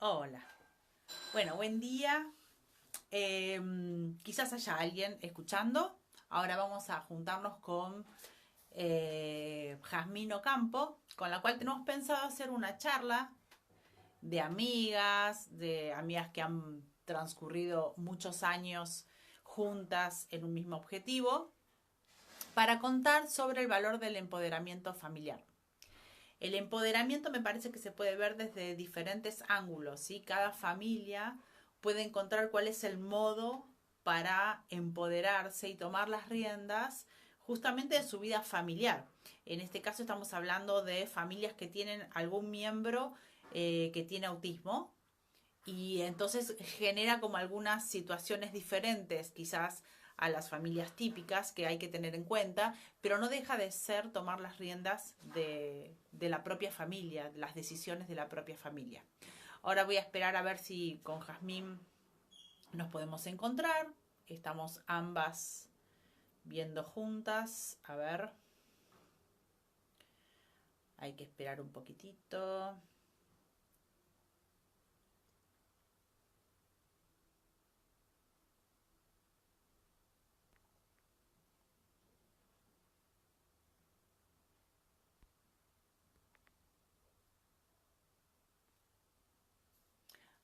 Hola. Bueno, buen día. Quizás haya alguien escuchando. Ahora vamos a juntarnos con Jazmín Ocampo, con la cual tenemos pensado hacer una charla de amigas que han transcurrido muchos años juntas en un mismo objetivo, para contar sobre el valor del empoderamiento familiar. El empoderamiento me parece que se puede ver desde diferentes ángulos, ¿sí? Cada familia puede encontrar cuál es el modo para empoderarse y tomar las riendas justamente de su vida familiar. En este caso estamos hablando de familias que tienen algún miembro que tiene autismo, y entonces genera como algunas situaciones diferentes quizás a las familias típicas que hay que tener en cuenta, pero no deja de ser tomar las riendas de la propia familia, las decisiones de la propia familia. Ahora voy a esperar a ver si con Jazmín nos podemos encontrar. Estamos ambas viendo juntas. A ver, hay que esperar un poquitito.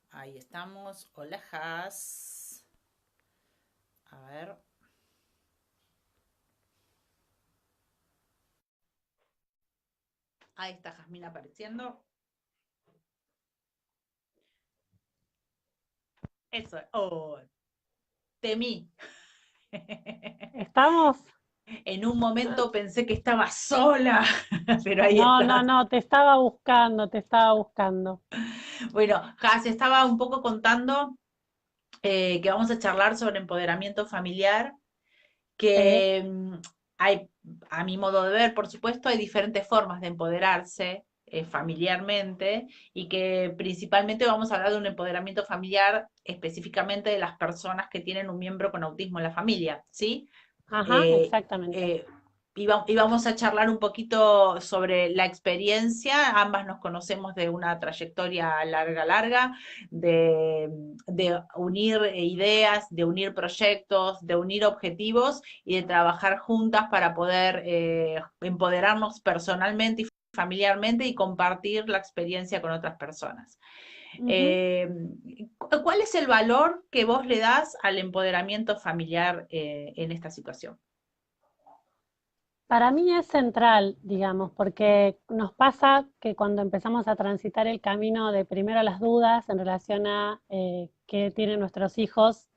Ahí estamos. Hola, Jaz. A ver. Ahí está Jazmín apareciendo. Eso. Oh, temí. ¿Estamos? En un momento pensé que estaba sola, pero ahí No, no, estás. no, te estaba buscando, te estaba buscando. Bueno, Has, estaba un poco contando que vamos a charlar sobre empoderamiento familiar, Sí, que hay, a mi modo de ver, por supuesto, hay diferentes formas de empoderarse familiarmente, y que principalmente vamos a hablar de un empoderamiento familiar específicamente de las personas que tienen un miembro con autismo en la familia, ¿sí? ajá, Eh, exactamente. eh, y vamos a charlar un poquito sobre la experiencia. Ambas nos conocemos de una trayectoria larga, larga, de, de unir ideas, de unir proyectos, de unir objetivos y de trabajar juntas para poder empoderarnos personalmente y familiarmente y compartir la experiencia con otras personas. Ujú. Eh, ¿Cuál es el valor que vos le das al empoderamiento familiar en esta situación? Para mí es central, digamos, porque nos pasa que cuando empezamos a transitar el camino de primero las dudas en relación a qué tienen nuestros hijos,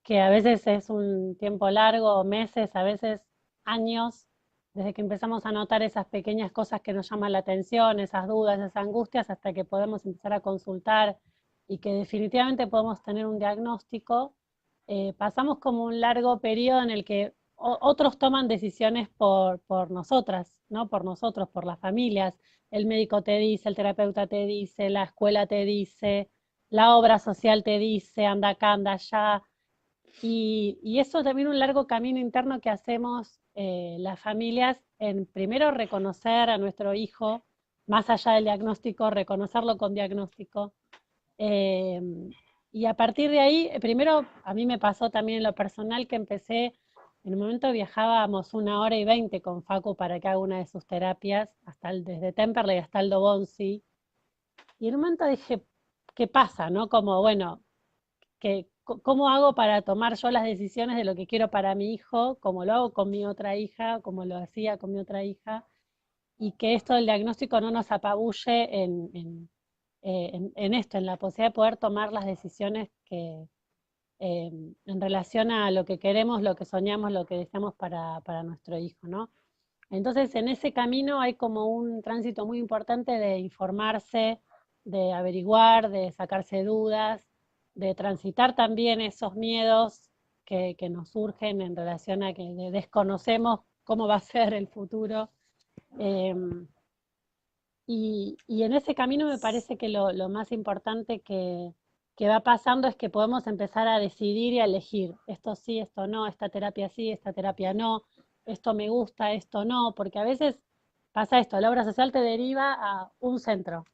que a veces es un tiempo largo, meses, a veces años, desde que empezamos a notar esas pequeñas cosas que nos llaman la atención, esas dudas, esas angustias, hasta que podemos empezar a consultar y que definitivamente podemos tener un diagnóstico. Pasamos como un largo periodo en el que otros toman decisiones por nosotras, ¿no? Por nosotros, por las familias. El médico te dice, el terapeuta te dice, la escuela te dice, la obra social te dice, anda acá, anda allá. Y eso también un largo camino interno que hacemos las familias en primero reconocer a nuestro hijo, más allá del diagnóstico, reconocerlo con diagnóstico. eh, y a partir de ahí, primero a mí me pasó también en lo personal que empecé, en un momento viajábamos 1 hora y 20 con Facu para que haga una de sus terapias, desde Temperley hasta el Dobonsi. Y en un momento dije, ¿qué pasa? ¿No? Como, bueno, cómo hago para tomar yo las decisiones de lo que quiero para mi hijo, como lo hago con mi otra hija, como lo hacía con mi otra hija, y que esto del diagnóstico no nos apabulle en esto, en la posibilidad de poder tomar las decisiones eh, en relación a lo que queremos, lo que soñamos, lo que deseamos para nuestro hijo, ¿no? Entonces, en ese camino hay como un tránsito muy importante de informarse, de averiguar, de sacarse dudas, de transitar también esos miedos que nos surgen en relación a que desconocemos cómo va a ser el futuro. Eh, y en ese camino me parece que lo más importante que va pasando es que podemos empezar a decidir y a elegir, esto sí, esto no, esta terapia sí, esta terapia no, esto me gusta, esto no, porque a veces pasa esto, la obra social te deriva a un centro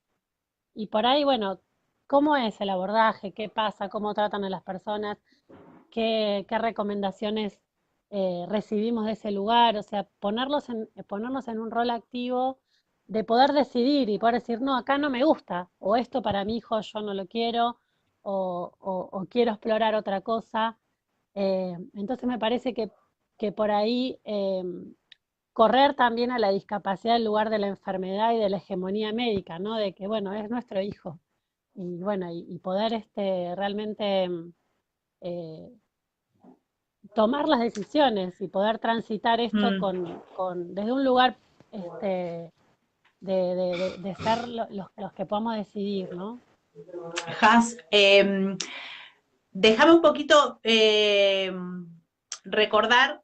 y por ahí, bueno, cómo es el abordaje, qué pasa, cómo tratan a las personas, qué recomendaciones recibimos de ese lugar, o sea, ponernos en un rol activo de poder decidir y poder decir, no, acá no me gusta, o esto para mi hijo yo no lo quiero, o quiero explorar otra cosa. Entonces me parece que por ahí correr también a la discapacidad en lugar de la enfermedad y de la hegemonía médica, ¿no? De que, bueno, es nuestro hijo. Y bueno, y poder realmente eh, tomar las decisiones y poder transitar esto Mm. desde un lugar de ser los que podamos decidir, ¿no? Has, déjame un poquito recordar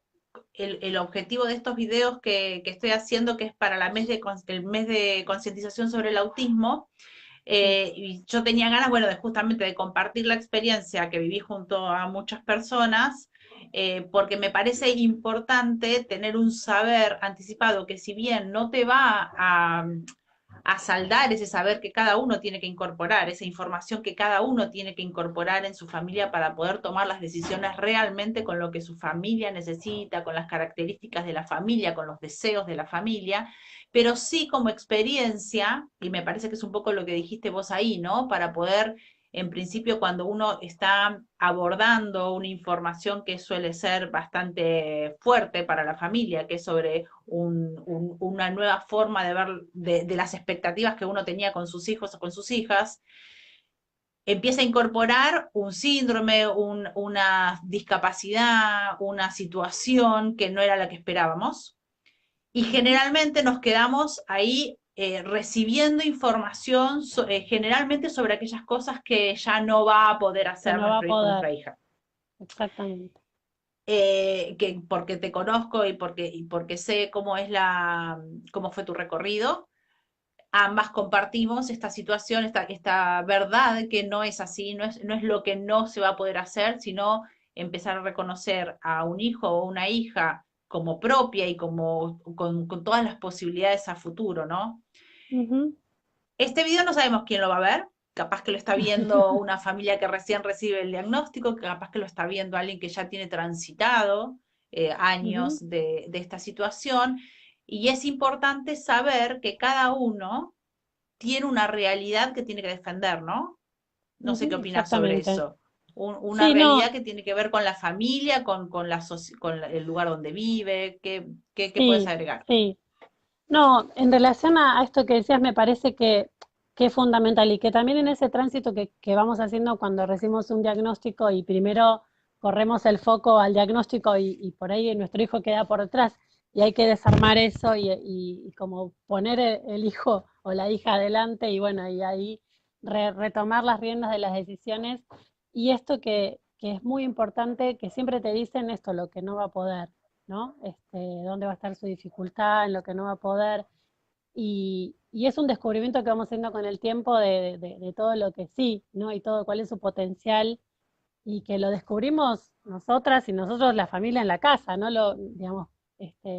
el objetivo de estos videos que estoy haciendo, que es para el mes de concientización sobre el autismo. Sí. Y yo tenía ganas, bueno, de justamente de compartir la experiencia que viví junto a muchas personas, porque me parece importante tener un saber anticipado que si bien no te va a saldar ese saber que cada uno tiene que incorporar, esa información que cada uno tiene que incorporar en su familia para poder tomar las decisiones realmente con lo que su familia necesita, con las características de la familia, con los deseos de la familia, pero sí como experiencia, y me parece que es un poco lo que dijiste vos ahí, ¿no? Para poder, en principio, cuando uno está abordando una información que suele ser bastante fuerte para la familia, que es sobre una nueva forma de ver de las expectativas que uno tenía con sus hijos o con sus hijas, empieza a incorporar un síndrome, una discapacidad, una situación que no era la que esperábamos. Y Ujú. generalmente nos quedamos ahí recibiendo información, generalmente sobre aquellas cosas que ya no va a poder Que hacer no va a nuestro hijo o poder, nuestra hija. exactamente. Que porque te conozco y porque sé cómo es cómo fue tu recorrido, ambas compartimos esta situación, esta verdad que no es así, no es lo que no se va a poder hacer, sino empezar a reconocer a un hijo o una hija como propia y con todas las posibilidades a futuro, ¿no? Ujú. Este video no sabemos quién lo va a ver, capaz que lo está viendo una familia que recién recibe el diagnóstico, capaz que lo está viendo alguien que ya tiene transitado años Ujú. de esta situación, y es importante saber que cada uno tiene una realidad que tiene que defender, ¿no? No sé qué Ujú. opinas sobre Exactamente. eso. Una Sí, no, realidad que tiene que ver con la familia, el lugar donde vive. ¿Qué puedes sí, agregar? sí. No, en relación a esto que decías, me parece que es fundamental y que también en ese tránsito que vamos haciendo cuando recibimos un diagnóstico y primero corremos el foco al diagnóstico y por ahí nuestro hijo queda por detrás y hay que desarmar eso y como poner el hijo o la hija adelante y bueno, y ahí retomar las riendas de las decisiones y esto que es muy importante, que siempre te dicen esto, lo que no va a poder. ¿No? Dónde va a estar su dificultad, en lo que no va a poder. Y es un descubrimiento que vamos haciendo con el tiempo de todo lo que sí, ¿no? Y todo cuál es su potencial y que lo descubrimos nosotras y nosotros, la familia en la casa, no lo, digamos,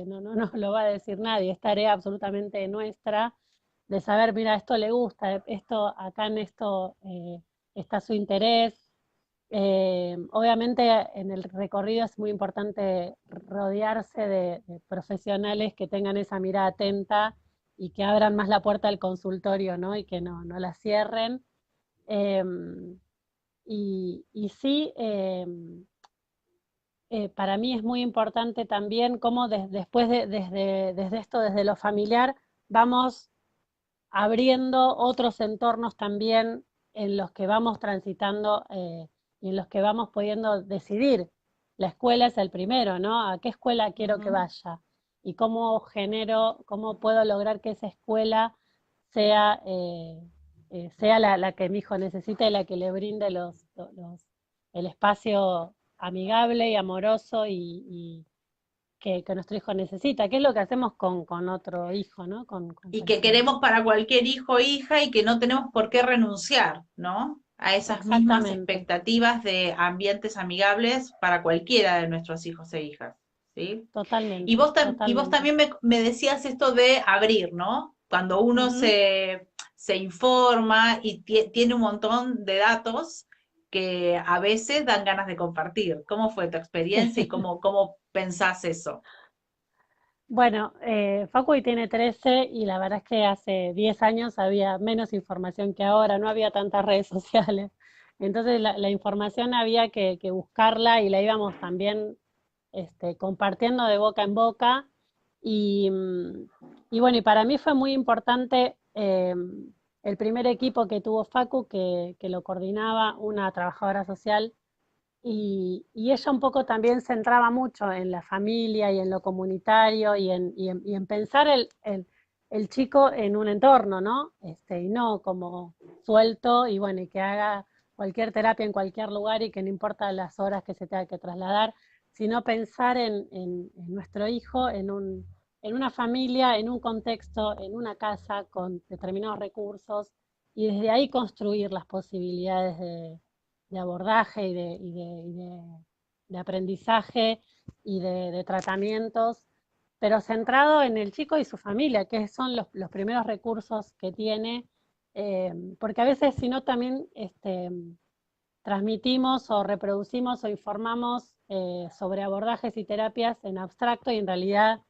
no nos lo va a decir nadie, es tarea absolutamente nuestra de saber, mira, esto le gusta, esto, acá en esto está su interés, obviamente en el recorrido es muy importante rodearse de profesionales que tengan esa mirada atenta y que abran más la puerta del consultorio, ¿no? Y que no la cierren. Eh, y sí, para mí es muy importante también cómo después desde esto, desde lo familiar, vamos abriendo otros entornos también en los que vamos transitando y en los que vamos pudiendo decidir. La escuela es el primero, ¿no? ¿A qué escuela quiero que Ujú. vaya? Y cómo genero, cómo puedo lograr que esa escuela sea, sea la que mi hijo necesita y la que le brinde el espacio amigable y amoroso que nuestro hijo necesita, que es lo que hacemos con otro hijo, ¿no? Con Y que cualquiera. queremos para cualquier hijo o hija y que no tenemos por qué renunciar, ¿no? A esas mismas Exactamente, expectativas de ambientes amigables para cualquiera de nuestros hijos e hijas, ¿sí? Y totalmente, y vos totalmente. también me decías esto de abrir, ¿no? Cuando uno Ujú. se informa y tiene un montón de datos que a veces dan ganas de compartir. ¿Cómo fue tu experiencia y Sí. cómo pensás eso? Bueno, Facu tiene 13 y la verdad es que hace 10 años había menos información que ahora, no había tantas redes sociales. Entonces la información había que buscarla y la íbamos también compartiendo de boca en boca. Y, y bueno, y para mí fue muy importante el primer equipo que tuvo Facu, que lo coordinaba una trabajadora social y ella un poco también se centraba mucho en la familia y en lo comunitario y en pensar el chico en un entorno, ¿no? Y no como suelto y bueno, y que haga cualquier terapia en cualquier lugar y que no importa las horas que se tenga que trasladar, sino pensar en nuestro hijo, en una familia, en un contexto, en una casa con determinados recursos y desde ahí construir las posibilidades de abordaje y de aprendizaje y de tratamientos, pero centrado en el chico y su familia, que son los primeros recursos que tiene, porque a veces si no también transmitimos o reproducimos o informamos sobre abordajes y terapias en abstracto y en realidad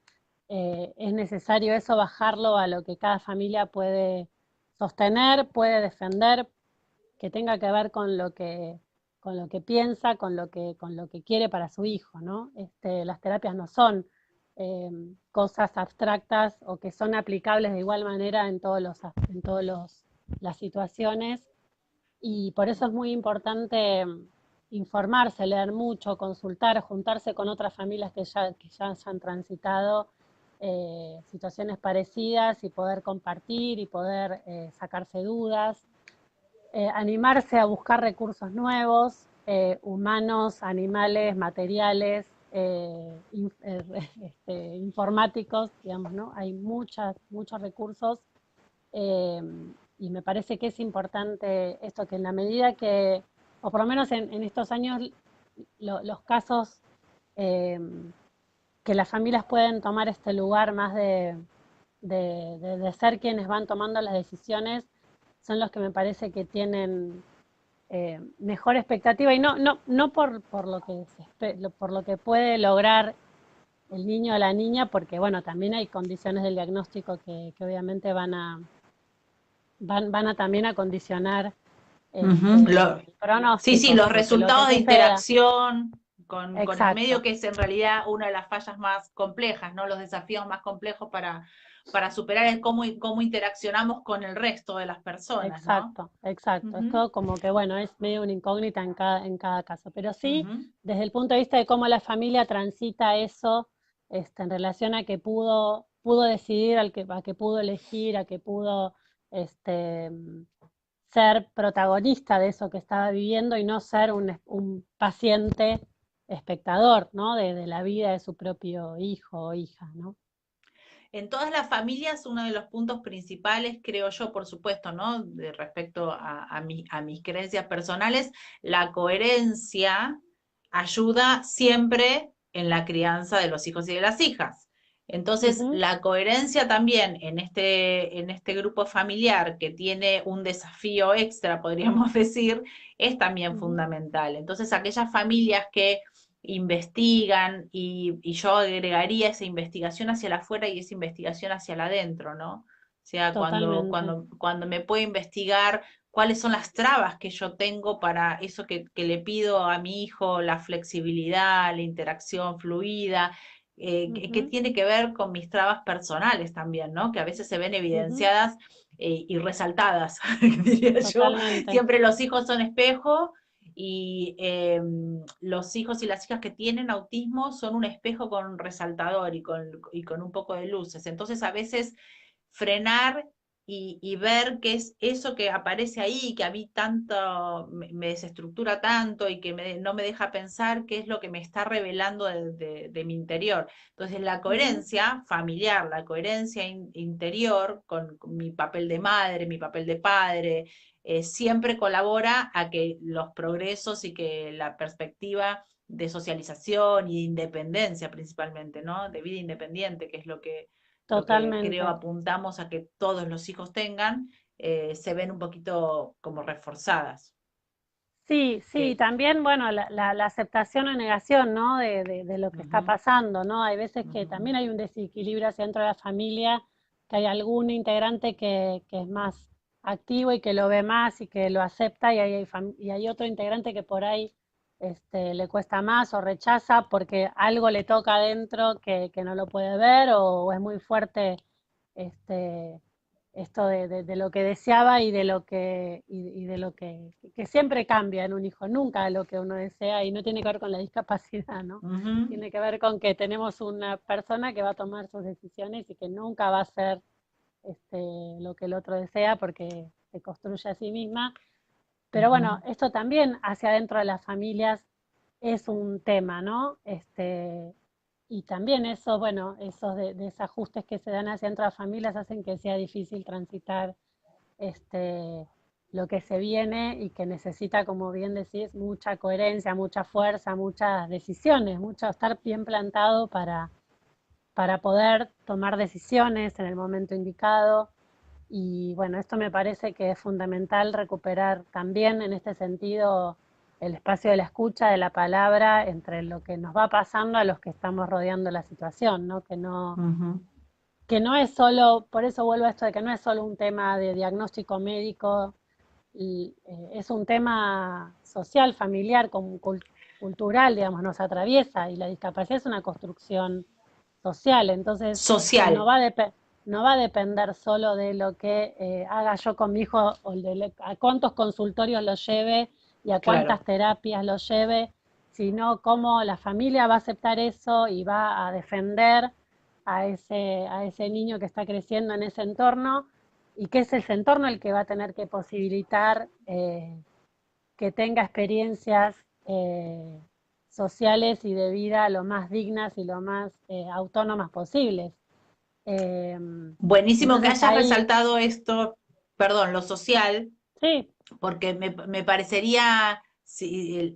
es necesario eso bajarlo a lo que cada familia puede sostener, puede defender, que tenga que ver con lo que piensa, con lo que quiere para su hijo, ¿no? Las terapias no son eh, cosas abstractas o que son aplicables de igual manera en todos las situaciones y por eso es muy importante informarse, leer mucho, consultar, juntarse con otras familias que ya hayan transitado situaciones parecidas y poder compartir y poder sacarse dudas, animarse a buscar recursos nuevos, humanos, animales, materiales, informáticos, digamos, ¿no? Hay muchos recursos eh, y me parece que es importante esto, que en la medida que, o por lo menos en estos años, los casos eh, que las familias pueden tomar este lugar más de ser quienes van tomando las decisiones, son los que me parece que tienen mejor expectativa y no por lo que por lo que puede lograr el niño o la niña, porque bueno, también hay condiciones del diagnóstico que obviamente van a también a condicionar Ujú. el Sí, sí, pronóstico los de que lo que resultados de suceda. interacción con el medio, Exacto, que es en realidad una de las fallas más complejas, ¿no? Los desafíos más complejos para superar es cómo interaccionamos con el resto de las personas, ¿no? exacto. Es Ujú, todo como que, bueno, es medio una incógnita en cada caso. Pero sí, ujú. desde el punto de vista de cómo la familia transita eso, en relación a que pudo decidir, a que pudo elegir, a que pudo este, ser protagonista de eso que estaba viviendo y no ser un paciente espectador, ¿no? De la vida de su propio hijo o hija, ¿no? En todas las familias, uno de los puntos principales, creo yo, por supuesto, ¿no? Respecto a mis creencias personales, la coherencia ayuda siempre en la crianza de los hijos y de las hijas. Entonces, Ujú, la coherencia también en este grupo familiar que tiene un desafío extra, podríamos decir, es también ujú, fundamental. Entonces, aquellas familias que investigan y yo agregaría esa investigación hacia el afuera y esa investigación hacia el adentro, ¿no? O sea, totalmente. cuando me puedo investigar cuáles son las trabas que yo tengo para eso que le pido a mi hijo, la flexibilidad, la interacción fluida, que Ujú, tiene que ver con mis trabas personales también, ¿no? Que a veces se ven ujú, evidenciadas y resaltadas, diría yo. totalmente. Siempre los hijos son espejo y los hijos y las hijas que tienen autismo son un espejo con un resaltador y con un poco de luces. Entonces a veces frenar y ver qué es eso que aparece ahí, que a mí tanto me desestructura tanto y que no me deja pensar qué es lo que me está revelando de mi interior. Entonces la Ujú, coherencia familiar, la coherencia interior con mi papel de madre, mi papel de padre, siempre colabora a que los progresos y que la perspectiva de socialización y de independencia principalmente, ¿no? De vida independiente, que es lo que creo totalmente. apuntamos a que todos los hijos tengan, se ven un poquito como reforzadas. Sí, sí, Que, también, bueno, la aceptación o negación, ¿no? De lo que está ujú, pasando, ¿no? Hay veces que ujú, también hay un desequilibrio hacia dentro de la familia, que hay algún integrante que es más activo y que lo ve más y que lo acepta, y hay otro integrante que por ahí le cuesta más o rechaza porque algo le toca adentro que no lo puede ver o es muy fuerte este, esto de lo que deseaba y de lo y de lo que siempre cambia en un hijo, nunca lo que uno desea, y no tiene que ver con la discapacidad, ¿no? ujú, Tiene que ver con que tenemos una persona que va a tomar sus decisiones y que nunca va a ser lo que el otro desea porque se construye a sí misma. Pero ujú. bueno, esto también hacia adentro de las familias es un tema, ¿no? Y también eso, bueno, esos desajustes que se dan hacia dentro de las familias hacen que sea difícil transitar este, lo que se viene y que necesita, como bien decís, mucha coherencia, mucha fuerza, muchas decisiones, mucho estar bien plantado para poder tomar decisiones en el momento indicado. Y bueno, esto me parece que es fundamental recuperar también en este sentido el espacio de la escucha, de la palabra, entre lo que nos va pasando a los que estamos rodeando la situación, ¿no? Ujú. Que no es solo, por eso vuelvo a esto de que no es solo un tema de diagnóstico médico, es un tema social, familiar, cultural, digamos, nos atraviesa, y la discapacidad es una construcción social, entonces no Social, va a, no va a depender solo de lo que haga yo con mi hijo, o a cuántos consultorios lo lleve y a cuántas claro. terapias lo lleve, sino cómo la familia va a aceptar eso y va a defender a ese niño que está creciendo en ese entorno, y que es ese entorno el que va a tener que posibilitar que tenga experiencias sociales y de vida lo más dignas y lo más autónomas posibles. Eh, Buenísimo que entonces hayas ahí, resaltado esto, perdón, lo social, sí, porque me parecería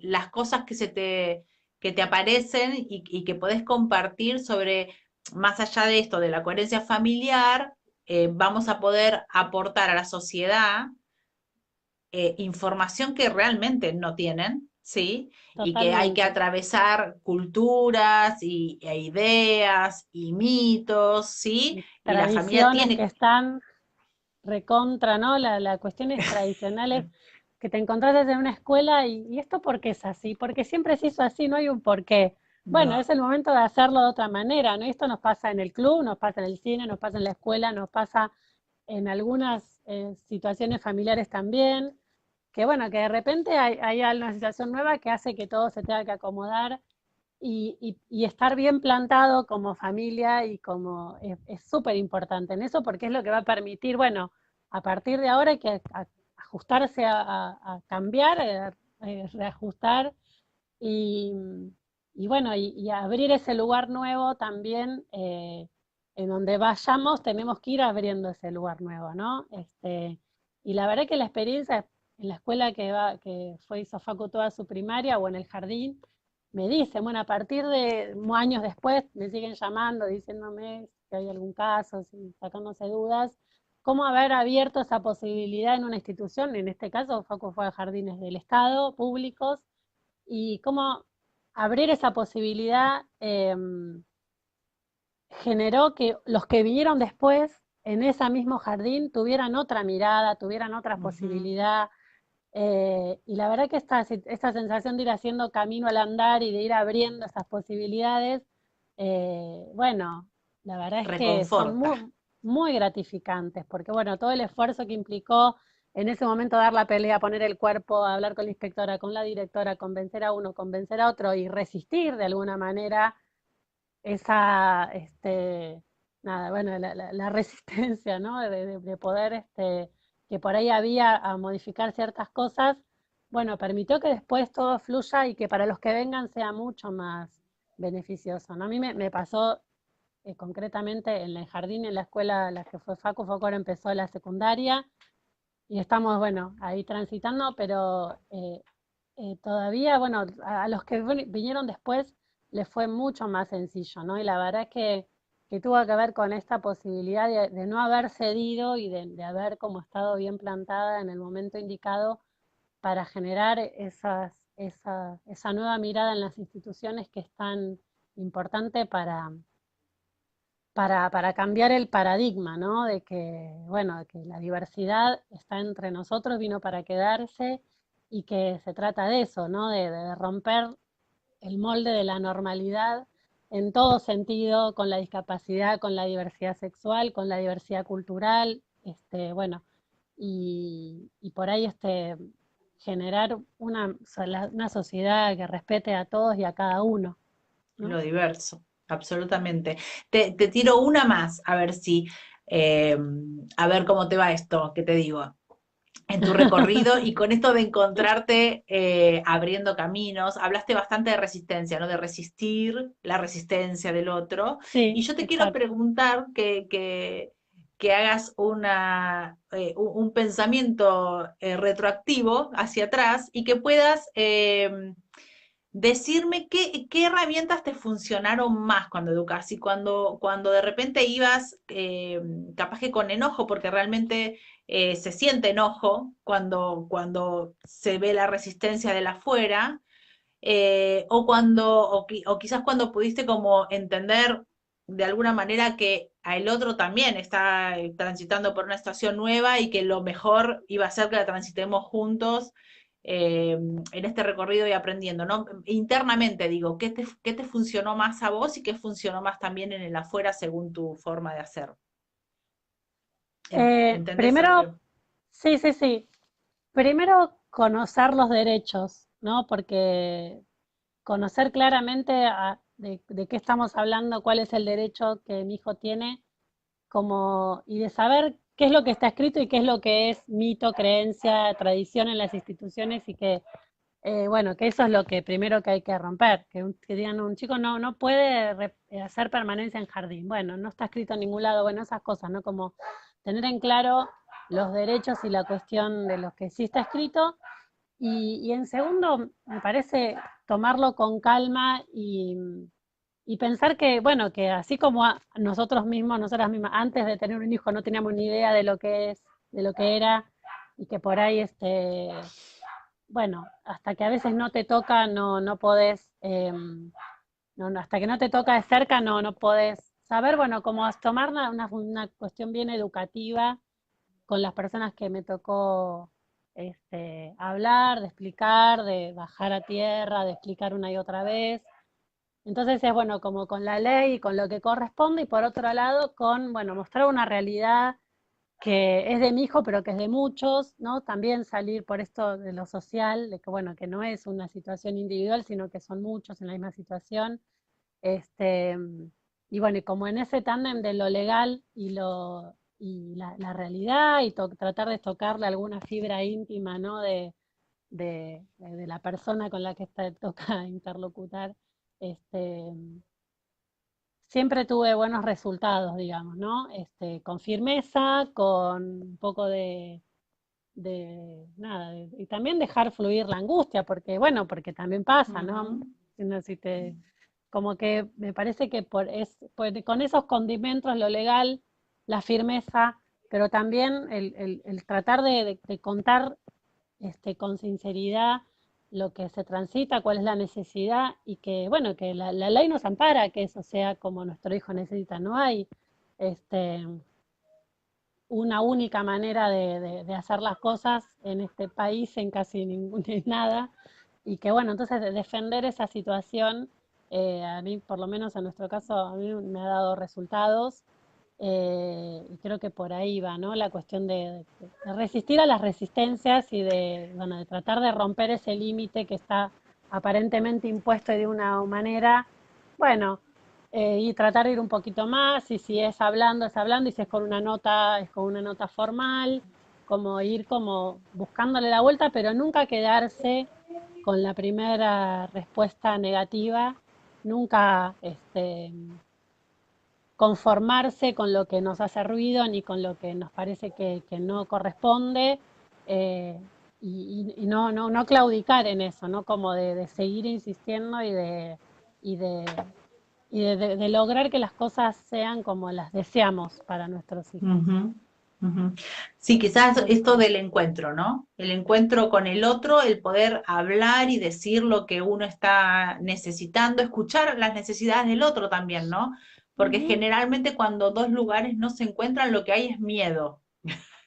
las cosas que te aparecen y que podés compartir sobre, más allá de esto, de la coherencia familiar, vamos a poder aportar a la sociedad información que realmente no tienen, ¿sí? Y que hay que totalmente, atravesar culturas e ideas y mitos, ¿sí? y Y la familia tradiciones que tiene, están recontra, ¿no? La cuestión es tradicionales que te encontraste en una escuela y esto por qué es así, porque siempre se hizo así, no hay un porqué. Bueno, no, es el momento de hacerlo de otra manera, ¿no? Esto nos pasa en el club, nos pasa en el cine, nos pasa en la escuela, nos pasa en algunas situaciones familiares también, que bueno, que de repente hay una situación nueva que hace que todo se tenga que acomodar y estar bien plantado como familia y como es súper importante en eso porque es lo que va a permitir, bueno, a partir de ahora hay que ajustarse a cambiar, reajustar y, y bueno, y abrir ese lugar nuevo también, en donde vayamos tenemos que ir abriendo ese lugar nuevo, ¿no? Y la verdad que la experiencia en la escuela que fue hizo Facu toda su primaria o en el jardín, me dicen, bueno, a partir de años después me siguen llamando, diciéndome si hay algún caso, si sacándose dudas, cómo haber abierto esa posibilidad en una institución, en este caso Facu fue a jardines del Estado, públicos, y cómo abrir esa posibilidad generó que los que vinieron después en ese mismo jardín tuvieran otra mirada, tuvieran otra ujú, posibilidad. Y la verdad que esta sensación de ir haciendo camino al andar y de ir abriendo esas posibilidades, bueno, la verdad es que son reconforta. muy gratificantes, porque bueno, todo el esfuerzo que implicó en ese momento dar la pelea, poner el cuerpo, hablar con la inspectora, con la directora, convencer a uno, convencer a otro y resistir de alguna manera esa, nada, bueno, la resistencia, ¿no? De poder, que por ahí había a modificar ciertas cosas, bueno, permitió que después todo fluya y que para los que vengan sea mucho más beneficioso, ¿no? A mí me pasó concretamente en el jardín, en la escuela, la que fue Facu ahora empezó la secundaria y estamos, bueno, ahí transitando, pero todavía, bueno, a los que vinieron después les fue mucho más sencillo, ¿no? Y la verdad es que que tuvo que ver con esta posibilidad de no haber cedido y de haber como estado bien plantada en el momento indicado para generar esa nueva mirada en las instituciones que es tan importante para cambiar el paradigma, ¿no? De que, bueno, de que la diversidad está entre nosotros, vino para quedarse y que se trata de eso, ¿no? De romper el molde de la normalidad en todo sentido, con la discapacidad, con la diversidad sexual, con la diversidad cultural, bueno, y por ahí generar una sociedad que respete a todos y a cada uno, ¿no? Lo diverso, absolutamente. Te tiro una más, a ver si, eh, a ver cómo te va esto, que te digo, en tu recorrido y con esto de encontrarte abriendo caminos. Hablaste bastante de resistencia, ¿no? De resistir la resistencia del otro. Y Sí, yo te quiero exacto. preguntar que hagas un pensamiento retroactivo hacia atrás y que puedas decirme qué herramientas te funcionaron más cuando educas y cuando de repente ibas capaz que con enojo, porque realmente se siente enojo cuando se ve la resistencia de la afuera, o quizás cuando pudiste como entender de alguna manera que a el otro también está transitando por una situación nueva y que lo mejor iba a ser que la transitemos juntos en este recorrido y aprendiendo, ¿no? Internamente digo, qué te funcionó más a vos y qué funcionó más también en el afuera según tu forma de hacer? ¿Entendés a lo que... Primero, sí, sí, sí. Primero, conocer los derechos, ¿no? Porque conocer claramente de qué estamos hablando, cuál es el derecho que mi hijo tiene, como, y de saber qué es lo que está escrito y qué es lo que es mito, creencia, tradición en las instituciones y que, bueno, que eso es lo que primero que hay que romper, que digan un chico no puede hacer permanencia en jardín. Bueno, no está escrito en ningún lado, bueno, esas cosas, ¿no? Como tener en claro los derechos y la cuestión de los que sí está escrito y en segundo, me parece tomarlo con calma y pensar que, bueno, que así como nosotros mismos, nosotras mismas, antes de tener un hijo no teníamos ni idea de lo que es, de lo que era, y que por ahí, bueno, hasta que a veces no te toca, no podés, hasta que no te toca de cerca, no podés saber, bueno, cómo tomar una cuestión bien educativa con las personas que me tocó hablar, de explicar, de bajar a tierra, de explicar una y otra vez. Entonces es bueno, como con la ley y con lo que corresponde, y por otro lado, con, bueno, mostrar una realidad que es de mi hijo, pero que es de muchos, ¿no? También salir por esto de lo social, de que, bueno, que no es una situación individual, sino que son muchos en la misma situación. Este, y bueno, y como en ese tándem de lo legal y la realidad y tratar de tocarle alguna fibra íntima, ¿no? De la persona con la que toca interlocutar, este, siempre tuve buenos resultados, digamos, ¿no? Con firmeza, con un poco nada, y también dejar fluir la angustia, porque, bueno, porque también pasa, ¿no? Ujú. Si te, como que me parece que con esos condimentos, lo legal, la firmeza, pero también el tratar de contar con sinceridad lo que se transita, cuál es la necesidad y que, bueno, que la ley nos ampara que eso sea como nuestro hijo necesita. No hay este, una única manera de hacer las cosas en este país, en casi ningún, en nada. Y que, bueno, entonces de defender esa situación, a mí, por lo menos en nuestro caso, a mí me ha dado resultados. Y creo que por ahí va, ¿no? La cuestión de resistir a las resistencias y bueno, de tratar de romper ese límite que está aparentemente impuesto de una manera, bueno, y tratar de ir un poquito más, y si es hablando, y si es con una nota, es con una nota formal, como ir como buscándole la vuelta, pero nunca quedarse con la primera respuesta negativa, nunca conformarse con lo que nos hace ruido ni con lo que nos parece que no corresponde, eh, y no claudicar en eso, ¿no? Como de seguir insistiendo y de y de lograr que las cosas sean como las deseamos para nuestros hijos. Ujú, ujú. Sí, quizás esto del encuentro, ¿no? El encuentro con el otro, el poder hablar y decir lo que uno está necesitando, escuchar las necesidades del otro también, ¿no? Porque Ujú, generalmente cuando dos lugares no se encuentran, lo que hay es miedo.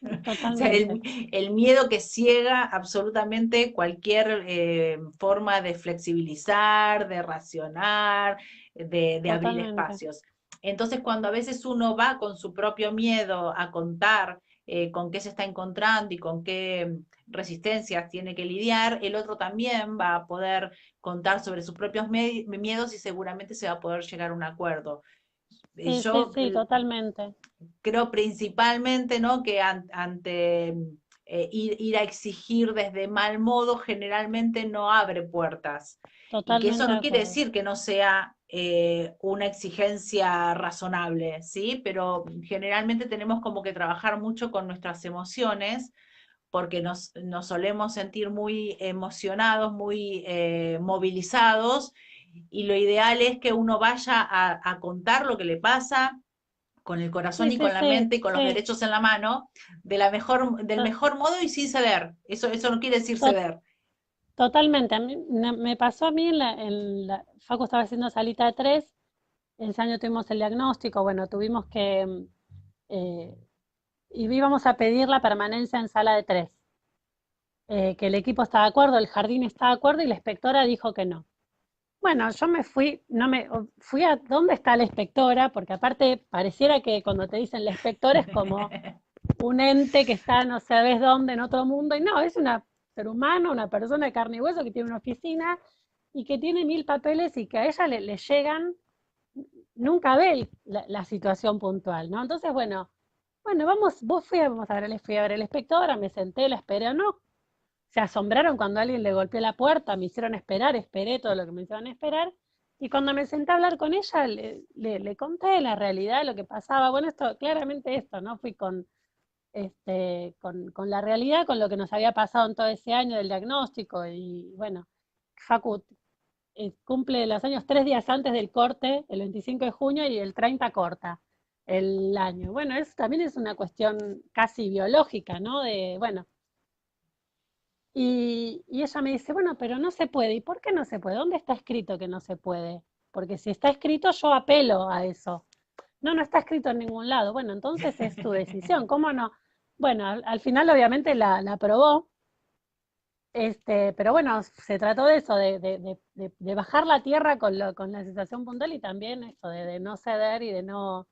O sea, totalmente, el miedo que ciega absolutamente cualquier forma de flexibilizar, de racionar, de abrir totalmente. espacios. Entonces, cuando a veces uno va con su propio miedo a contar con qué se está encontrando y con qué resistencias tiene que lidiar, el otro también va a poder contar sobre sus propios miedos y seguramente se va a poder llegar a un acuerdo. Sí, sí, Yo sí, totalmente. creo principalmente, ¿no? Que ante ir a exigir desde mal modo generalmente no abre puertas. Y que eso Totalmente de no quiere acuerdo. decir que no sea una exigencia razonable, ¿sí? Pero generalmente tenemos como que trabajar mucho con nuestras emociones porque nos solemos sentir muy emocionados, muy movilizados, y lo ideal es que uno vaya a contar lo que le pasa, con el corazón Sí, y sí, con la sí, mente y con los sí. derechos en la mano, del To- mejor modo y sin ceder. Eso no quiere decir to- ceder. totalmente. A mí, me pasó a mí Facu estaba haciendo salita de tres, ese año tuvimos el diagnóstico, bueno, tuvimos que, eh, y íbamos a pedir la permanencia en sala de tres, que el equipo está de acuerdo, el jardín está de acuerdo y la inspectora dijo que no. Bueno, yo me fui, no me, fui a dónde está la inspectora, porque aparte pareciera que cuando te dicen la inspectora es como un ente que está no sabes dónde en otro mundo, y no, es un ser humano, una persona de carne y hueso que tiene una oficina y que tiene mil papeles y que a ella le llegan, nunca ve la situación puntual, ¿no? Entonces, bueno, vamos, vamos a ver, fui a ver a la inspectora, me senté, la esperé o no. Se asombraron cuando alguien le golpeó la puerta, me hicieron esperar, esperé todo lo que me hicieron esperar. Y cuando me senté a hablar con ella, le conté la realidad, lo que pasaba. Bueno, esto, claramente esto, ¿no? Fui con la realidad, con lo que nos había pasado en todo ese año del diagnóstico. Y bueno, Facu cumple los años 3 días antes del corte, el 25 de junio, y el 30 corta el año. Bueno, eso también es una cuestión casi biológica, ¿no? De, bueno, y ella me dice, bueno, pero no se puede. ¿Y por qué no se puede? ¿Dónde está escrito que no se puede? Porque si está escrito, yo apelo a eso. No, no está escrito en ningún lado. Bueno, entonces es tu decisión. ¿Cómo no? Bueno, al final obviamente la aprobó, pero bueno, se trató de eso, de bajar la tierra con la sensación puntual y también eso, de no ceder y de no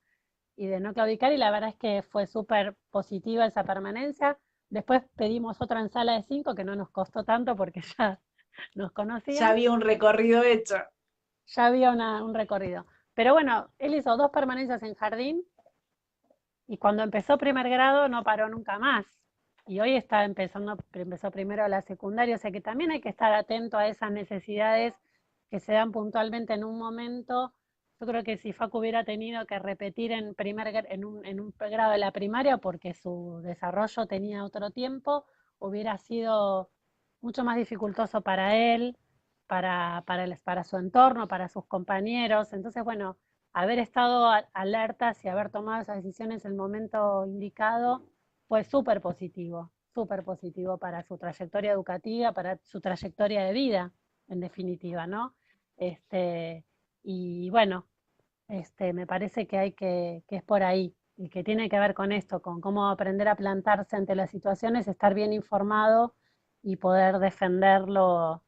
claudicar, y la verdad es que fue súper positiva esa permanencia. Después pedimos otra en sala de cinco que no nos costó tanto porque ya nos Ya conocían, había un recorrido hecho. ya había un recorrido. Pero bueno, él hizo 2 permanencias en jardín y cuando empezó primer grado no paró nunca más. Y hoy empezó primero la secundaria, o sea que también hay que estar atento a esas necesidades que se dan puntualmente en un momento. Yo creo que si Facu hubiera tenido que repetir en un grado de la primaria porque su desarrollo tenía otro tiempo, hubiera sido mucho más dificultoso para él, para su entorno, para sus compañeros. Entonces, bueno, haber estado alertas y haber tomado esas decisiones en el momento indicado fue súper positivo para su trayectoria educativa, para su trayectoria de vida, en definitiva, ¿no? Este, y bueno, me parece que es por ahí y que tiene que ver con esto, con cómo aprender a plantarse ante las situaciones, estar bien informado y poder defenderlo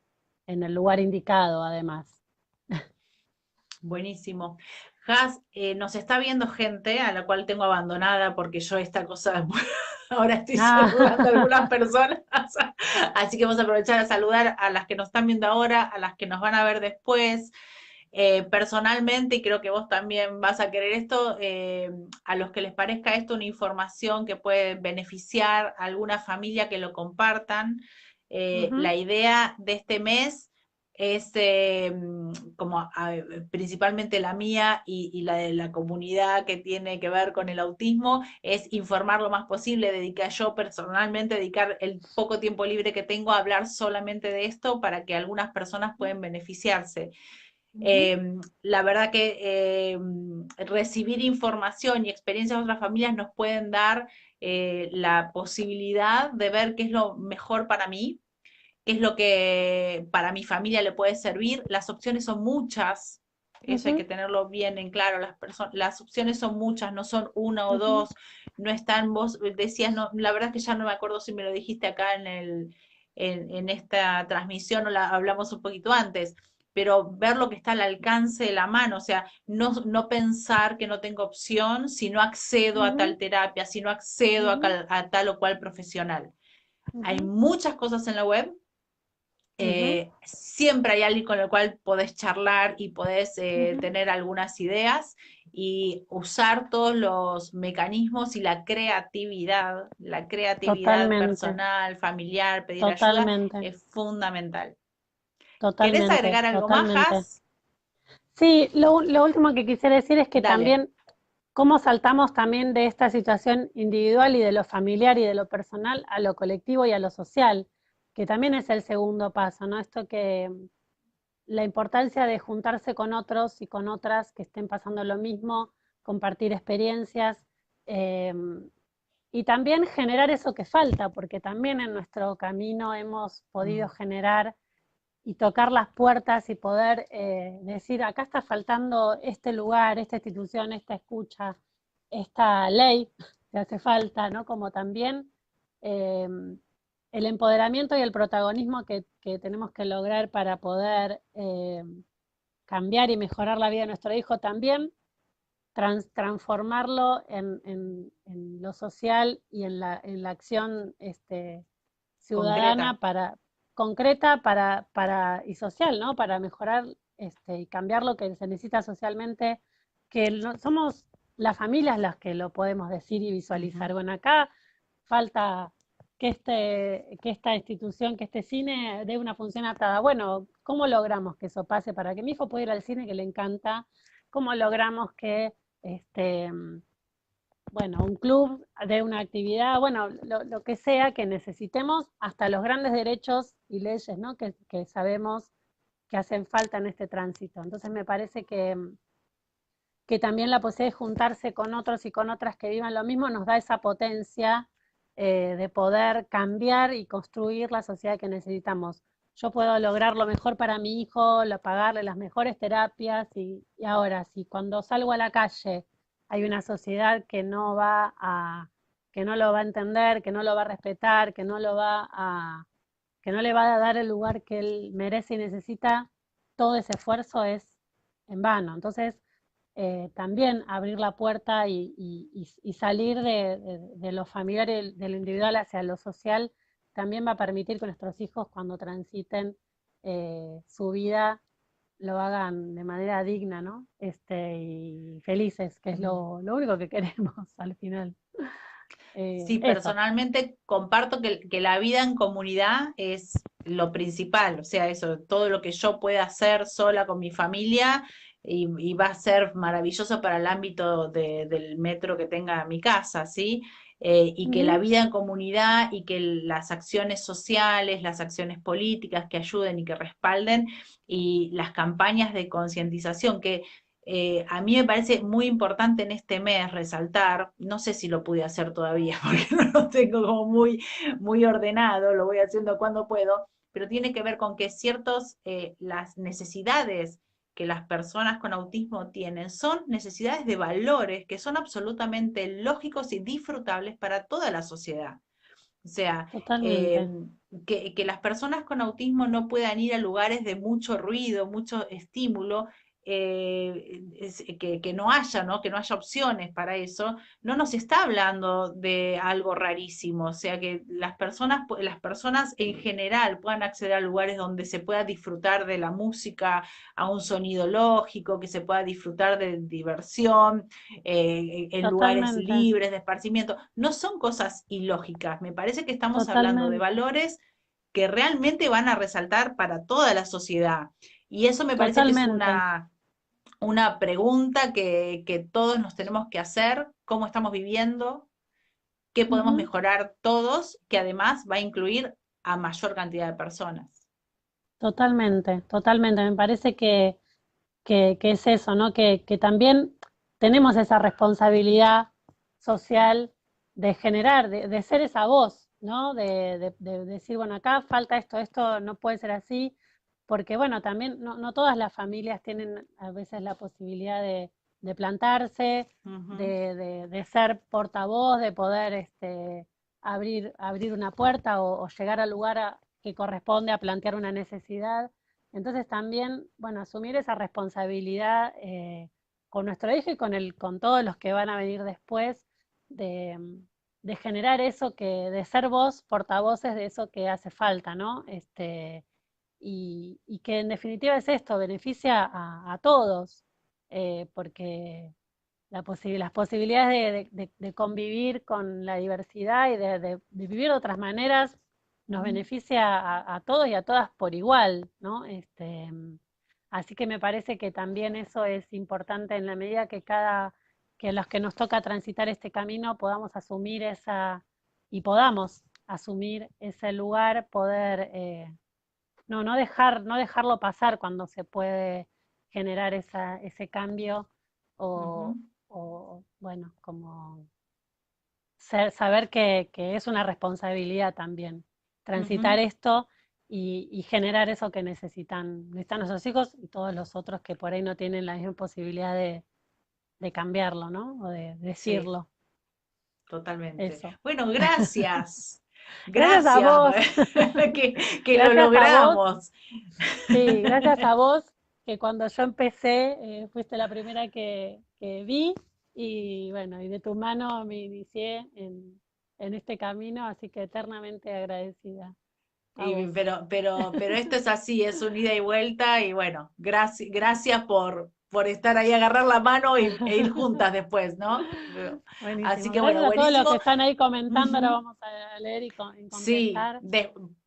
en el lugar indicado, además. Buenísimo. Has, nos está viendo gente a la cual tengo abandonada porque yo esta cosa ahora estoy saludando a algunas Ah, personas, así que vamos a aprovechar a saludar a las que nos están viendo ahora, a las que nos van a ver después. Personalmente, y creo que vos también vas a querer esto, a los que les parezca esto una información que puede beneficiar a alguna familia que lo compartan. ujú, La idea de este mes es, principalmente la mía y la de la comunidad que tiene que ver con el autismo, es informar lo más posible, dedicar yo personalmente, dedicar el poco tiempo libre que tengo a hablar solamente de esto para que algunas personas puedan beneficiarse. Ujú, La verdad que recibir información y experiencias de otras familias nos pueden dar la posibilidad de ver qué es lo mejor para mí, qué es lo que para mi familia le puede servir. Las opciones son muchas, eso hay que ujú, tenerlo bien en claro. Las opciones son muchas, no son una o ujú, dos, no están, vos decías, no, la verdad es que ya no me acuerdo si me lo dijiste acá en esta transmisión o la hablamos un poquito antes, pero ver lo que está al alcance de la mano, o sea, no pensar que no tengo opción si no accedo a tal ujú, terapia, si no accedo ujú, a tal o cual profesional. Hay ujú, muchas cosas en la web, ujú, siempre hay alguien con el cual podés charlar y podés ujú. tener algunas ideas y usar todos los mecanismos y la creatividad Totalmente, personal, familiar, pedir ayuda totalmente, es fundamental. ¿Querés totalmente, agregar algo más, totalmente. Has? Sí, lo último que quisiera decir es que Dale. también cómo saltamos también de esta situación individual y de lo familiar y de lo personal a lo colectivo y a lo social, que también es el segundo paso, ¿no? Esto que la importancia de juntarse con otros y con otras que estén pasando lo mismo, compartir experiencias eh, y también generar eso que falta, porque también en nuestro camino hemos podido Mm, generar y tocar las puertas y poder decir, acá está faltando este lugar, esta institución, esta escucha, esta ley que hace falta, ¿no? Como también eh, el empoderamiento y el protagonismo que tenemos que lograr para poder cambiar y mejorar la vida de nuestro hijo también, transformarlo en lo social y en la acción concreta. ciudadana concreta y social, ¿no? Para mejorar y cambiar lo que se necesita socialmente, que no, somos las familias las que lo podemos decir y Ujú. visualizar. Bueno, acá falta que esta institución, que este cine dé una función atada. Bueno, ¿cómo logramos que eso pase para que mi hijo pueda ir al cine que le encanta? ¿Cómo logramos que este, bueno, un club de una actividad, bueno, lo que sea que necesitemos, hasta los grandes derechos y leyes, ¿no? Que sabemos que hacen falta en este tránsito. Entonces me parece que también la posibilidad de juntarse con otros y con otras que vivan lo mismo nos da esa potencia de poder cambiar y construir la sociedad que necesitamos. Yo puedo lograr lo mejor para mi hijo, pagarle las mejores terapias y ahora, si cuando salgo a la calle hay una sociedad que no lo va a entender, que no lo va a respetar, que no le va a dar el lugar que él merece y necesita, todo ese esfuerzo es en vano. Entonces, también abrir la puerta y salir de lo familiar y de lo individual hacia lo social también va a permitir que nuestros hijos cuando transiten su vida lo hagan de manera digna, ¿no? Y felices, que es Mm. lo único que queremos al final. Sí, Eso. personalmente comparto que la vida en comunidad es lo principal, o sea, eso, todo lo que yo pueda hacer sola con mi familia y va a ser maravilloso para el ámbito del metro que tenga mi casa, ¿sí? Y que la Ujú, vida en comunidad y que las acciones sociales, las acciones políticas que ayuden y que respalden y las campañas de concientización que a mí me parece muy importante en este mes resaltar, no sé si lo pude hacer todavía porque no lo tengo como muy ordenado, lo voy haciendo cuando puedo, pero tiene que ver con que las necesidades que las personas con autismo tienen son necesidades de valores que son absolutamente lógicos y disfrutables para toda la sociedad. O sea, eh, totalmente, que las personas con autismo no puedan ir a lugares de mucho ruido, mucho estímulo, que no haya, ¿no? Que no haya opciones para eso, no nos está hablando de algo rarísimo. O sea, que las personas en general puedan acceder a lugares donde se pueda disfrutar de la música a un sonido lógico, que se pueda disfrutar de diversión, en lugares totalmente, libres de esparcimiento. No son cosas ilógicas. Me parece que estamos hablando de totalmente, valores que realmente van a resaltar para toda la sociedad. Y eso me parece que es totalmente, una pregunta que todos nos tenemos que hacer, cómo estamos viviendo, qué podemos ujú, mejorar todos, que además va a incluir a mayor cantidad de personas. totalmente, totalmente. Me parece que es eso, ¿no? Que también tenemos esa responsabilidad social de generar, de ser esa voz, ¿no? De decir, bueno, acá falta esto, esto no puede ser así, porque bueno, también no todas las familias tienen a veces la posibilidad de plantarse, Ujú, de ser portavoz, de poder abrir una puerta o llegar al lugar que corresponde a plantear una necesidad. Entonces también, bueno, asumir esa responsabilidad con nuestro hijo y con todos los que van a venir después, de, de generar eso de ser voz, portavoces de eso que hace falta, ¿no? Y que en definitiva es esto, beneficia a todos, porque las posibilidades de convivir con la diversidad y de vivir de otras maneras nos ujú. beneficia a todos y a todas por igual, ¿no? Así que me parece que también eso es importante en la medida que los que nos toca transitar este camino podamos asumir y podamos asumir ese lugar, poder no dejarlo pasar cuando se puede generar ese cambio Ujú, o bueno, como saber que es una responsabilidad también transitar ujú. esto y generar eso que necesitan nuestros hijos y todos los otros que por ahí no tienen la misma posibilidad de cambiarlo, ¿no? O de Sí, decirlo. totalmente. Eso. Bueno, gracias. Gracias a Gracias, vos, que lo gracias a vos. logramos. Sí, gracias a vos, que cuando yo empecé fuiste la primera que vi y bueno, y de tu mano me inicié en este camino, así que eternamente agradecida a vos. Pero esto es así, es un ida y vuelta y bueno, gracias por estar ahí, agarrar la mano e ir juntas después, ¿no? Así Buenísimo. que Gracias bueno, a todos los que buenísimo. están ahí comentando, ahora Ujú. vamos a leer y Sí, contestar.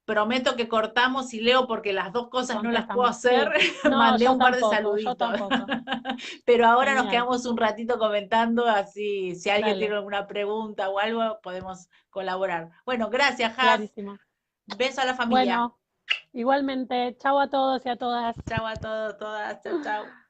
prometo que cortamos y leo porque las dos Y cosas no las puedo contestamos. hacer. Sí. No, Mandé un par de yo saluditos. tampoco. Pero ahora nos Genial. quedamos un ratito comentando, así si alguien tiene Dale, alguna pregunta o algo, podemos colaborar. Bueno, gracias, Jazz. clarísimo. Beso a la familia. Bueno, igualmente, chao a todos y a todas. Chau a todos, todas. Chau, chau.